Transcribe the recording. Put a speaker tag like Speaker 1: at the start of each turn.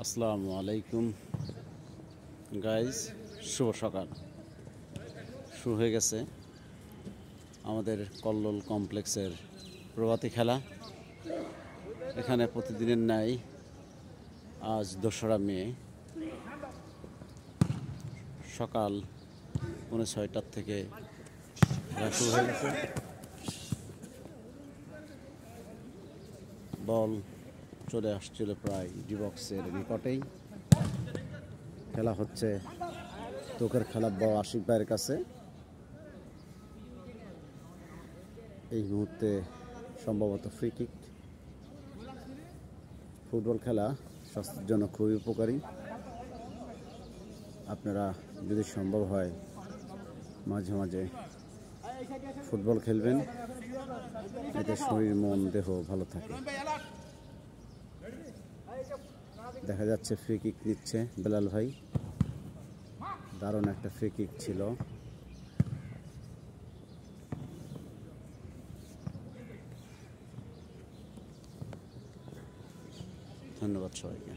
Speaker 1: আসসালামু আলাইকুম গাইজ, শুভ সকাল। শুরু হয়ে গেছে আমাদের কল্লোল কমপ্লেক্সের প্রভাতী খেলা। এখানে প্রতিদিনের ন্যায় আজ 2রা মে সকাল 6:30 থেকে খেলা শুরু হয়ে গেছে। বল চলে আসছিল প্রায় ডি বক্সের নিকটেই। খেলা হচ্ছে তোকের খেলা বড় আশিক ভাইয়ের কাছে। এই মুহূর্তে সম্ভবত ফ্রি কিক। ফুটবল খেলা স্বাস্থ্যের জন্য খুবই উপকারী। আপনারা যদি সম্ভব হয় মাঝে মাঝে ফুটবল খেলবেন, এতে শরীর মন দেহ ভালো থাকে। দেখা যাচ্ছে ফ্রি কিক নিচ্ছে বেলাল ভাই। দারুণ একটা ফ্রি কিক ছিল। ধন্যবাদ সবাইকে।